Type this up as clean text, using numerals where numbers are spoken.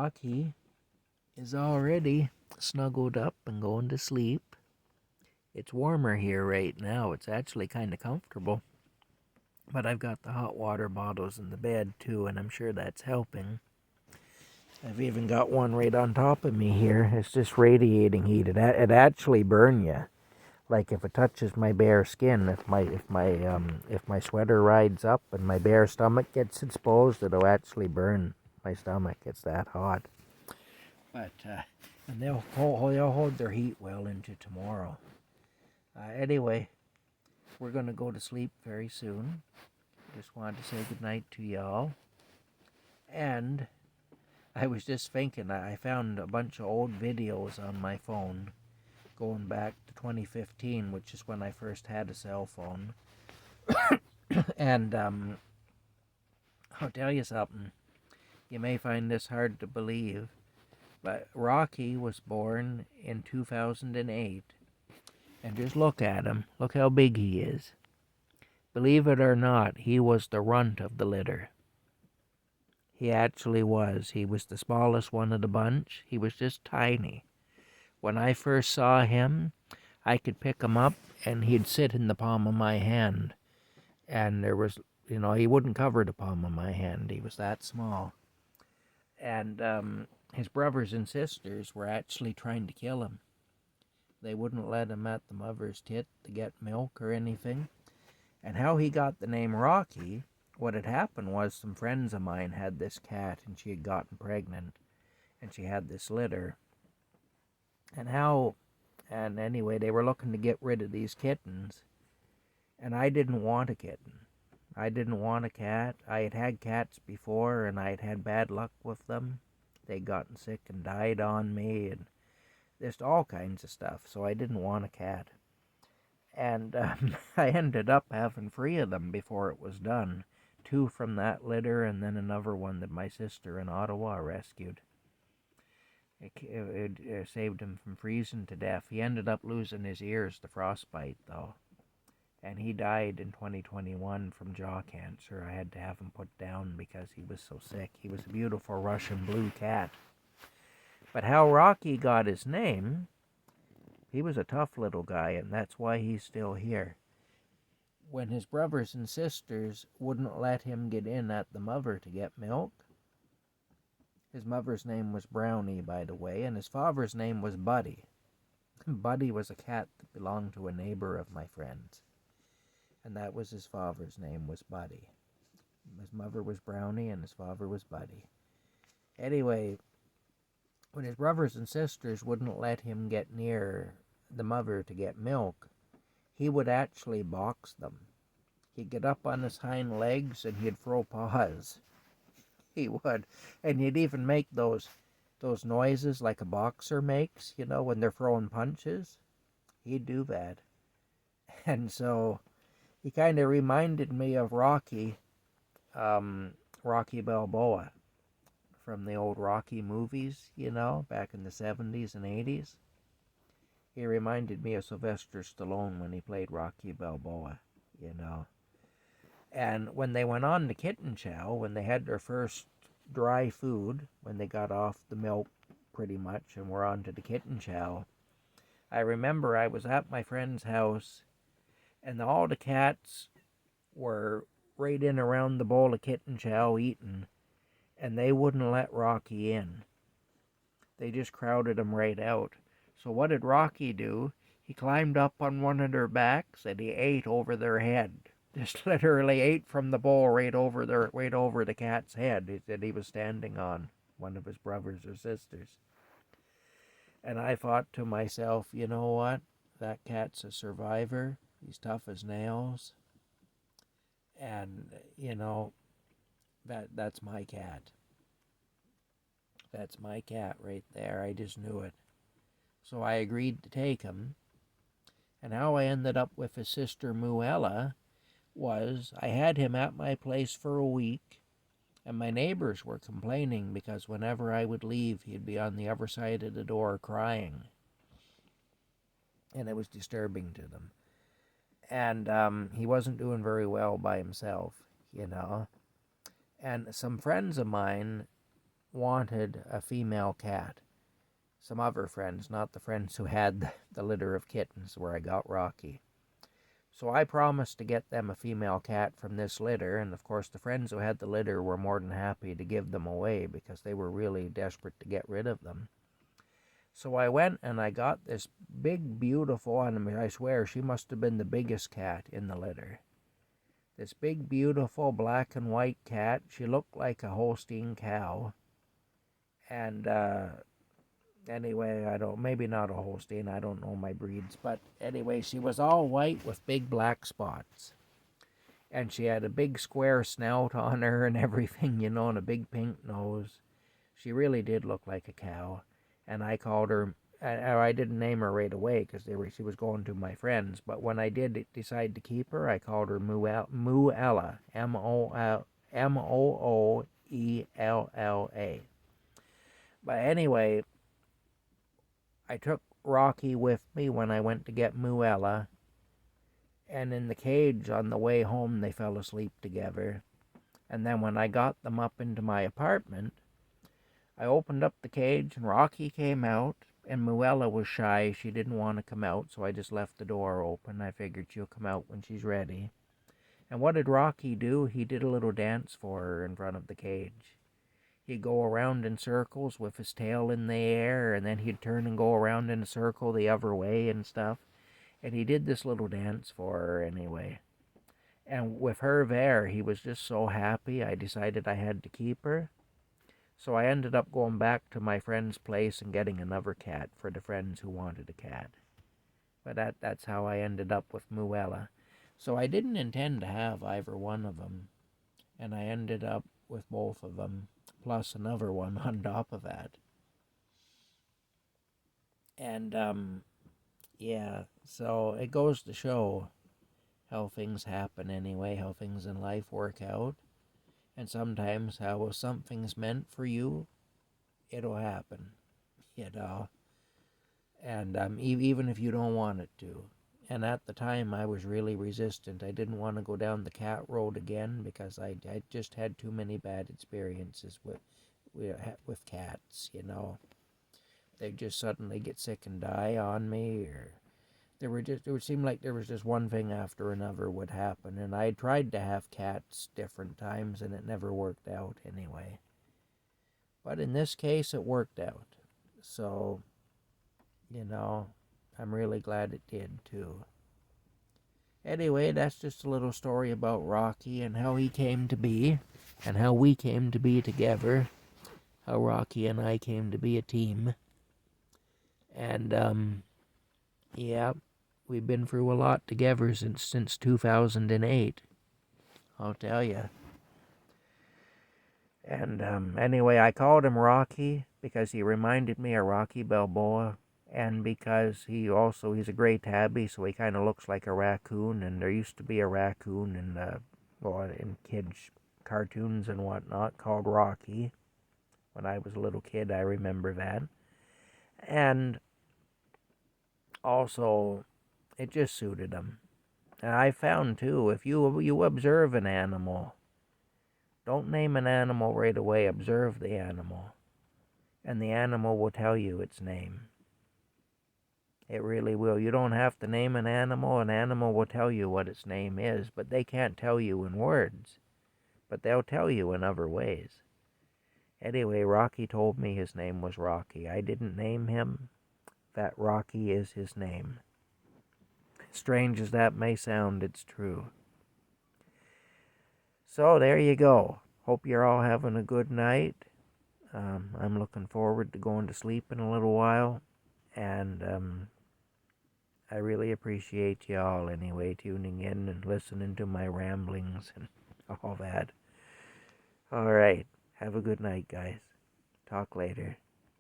Rocky is already snuggled up and going to sleep. It's warmer here right now. It's actually kind of comfortable. But I've got the hot water bottles in the bed too, and I'm sure that's helping. I've even got one right on top of me here. It's just radiating heat. It actually burn you. Like if it touches my bare skin, if my sweater rides up and my bare stomach gets exposed, it'll actually burn my stomach. It's that hot. But and they'll hold their heat well into tomorrow. Anyway, we're gonna go to sleep very soon. Just wanted to say goodnight to y'all. And I was just thinking, I found a bunch of old videos on my phone going back to 2015, which is when I first had a cell phone. And I'll tell you something. You may find this hard to believe, but Rocky was born in 2008. And just look at him. Look how big he is. Believe it or not, he was the runt of the litter. He actually was. He was the smallest one of the bunch. He was just tiny. When I first saw him, I could pick him up and he'd sit in the palm of my hand. And there was, he wouldn't cover the palm of my hand. He was that small. And his brothers and sisters were actually trying to kill him. They wouldn't let him at the mother's tit to get milk or anything. And how he got the name Rocky, what had happened was some friends of mine had this cat and she had gotten pregnant and she had this litter. And anyway, they were looking to get rid of these kittens. And I didn't want a kitten. I didn't want a cat. I had had cats before and I had had bad luck with them. They'd gotten sick and died on me and just all kinds of stuff. So I didn't want a cat. And I ended up having 3 of them before it was done. 2 from that litter and then another one that my sister in Ottawa rescued. It saved him from freezing to death. He ended up losing his ears to frostbite, though. And he died in 2021 from jaw cancer. I had to have him put down because he was so sick. He was a beautiful Russian blue cat. But how Rocky got his name, he was a tough little guy, and that's why he's still here. When his brothers and sisters wouldn't let him get in at the mother to get milk, his mother's name was Brownie, by the way, and his father's name was Buddy. Buddy was a cat that belonged to a neighbor of my friend's, and that was his father's name, was Buddy. His mother was Brownie, and his father was Buddy. Anyway, when his brothers and sisters wouldn't let him get near the mother to get milk, he would actually box them. He'd get up on his hind legs and he'd throw paws. He would. And he'd even make those noises like a boxer makes, when they're throwing punches. He'd do that. And so he kind of reminded me of Rocky Balboa from the old Rocky movies, back in the 70s and 80s. He reminded me of Sylvester Stallone when he played Rocky Balboa, And when they went on to kitten chow, when they had their first dry food, when they got off the milk pretty much and were on to the kitten chow, I remember I was at my friend's house and all the cats were right in around the bowl of kitten chow eating, and they wouldn't let Rocky in. They just crowded him right out. So what did Rocky do? He climbed up on one of their backs and he ate over their head. Just literally ate from the bowl right over the cat's head that he was standing on, one of his brothers or sisters. And I thought to myself, you know what? That cat's a survivor. He's tough as nails. And, that's my cat. That's my cat right there. I just knew it. So I agreed to take him. And how I ended up with his sister Muella was I had him at my place for a week, and my neighbors were complaining because whenever I would leave, he'd be on the other side of the door crying. And it was disturbing to them. And he wasn't doing very well by himself, And some friends of mine wanted a female cat. Some other friends, not the friends who had the litter of kittens where I got Rocky. So I promised to get them a female cat from this litter, and of course the friends who had the litter were more than happy to give them away because they were really desperate to get rid of them. So I went and I got this big, beautiful, and I swear she must have been the biggest cat in the litter. This big, beautiful black and white cat. She looked like a Holstein cow. And anyway, maybe not a Holstein, I don't know my breeds. But anyway, she was all white with big black spots. And she had a big square snout on her and everything, and a big pink nose. She really did look like a cow. And I called her, I didn't name her right away because she was going to my friends. But when I did decide to keep her, I called her Mooella, Mooella. But anyway, I took Rocky with me when I went to get Mooella. And in the cage on the way home, they fell asleep together. And then when I got them up into my apartment, I opened up the cage and Rocky came out, and Mooella was shy. She didn't want to come out, so I just left the door open. I figured she'll come out when she's ready. And what did Rocky do? He did a little dance for her in front of the cage. He'd go around in circles with his tail in the air, and then he'd turn and go around in a circle the other way and stuff. And he did this little dance for her anyway. And with her there, he was just so happy, I decided I had to keep her. So I ended up going back to my friend's place and getting another cat for the friends who wanted a cat. But that's how I ended up with Mooella. So I didn't intend to have either one of them. And I ended up with both of them, plus another one on top of that. And, yeah, so it goes to show how things happen anyway, how things in life work out. And sometimes how if something's meant for you, it'll happen, And even if you don't want it to. And at the time, I was really resistant. I didn't want to go down the cat road again because I just had too many bad experiences with cats, They just suddenly get sick and die on me, or it would seem like there was just one thing after another would happen, and I tried to have cats different times, and it never worked out anyway. But in this case, it worked out. So, I'm really glad it did, too. Anyway, that's just a little story about Rocky and how he came to be, and how we came to be together, how Rocky and I came to be a team. And, yeah, we've been through a lot together since 2008, I'll tell you. And anyway, I called him Rocky because he reminded me of Rocky Balboa, and because he's a gray tabby, so he kind of looks like a raccoon, and there used to be a raccoon in kids' cartoons and whatnot called Rocky. When I was a little kid, I remember that. And also, it just suited him. And I found, too, if you observe an animal, don't name an animal right away, observe the animal. And the animal will tell you its name. It really will. You don't have to name an animal will tell you what its name is, but they can't tell you in words. But they'll tell you in other ways. Anyway, Rocky told me his name was Rocky. I didn't name him. That Rocky is his name. Strange as that may sound, it's true. So there you go. Hope you're all having a good night. I'm looking forward to going to sleep in a little while. And I really appreciate y'all anyway tuning in and listening to my ramblings and all that. All right. Have a good night, guys. Talk later.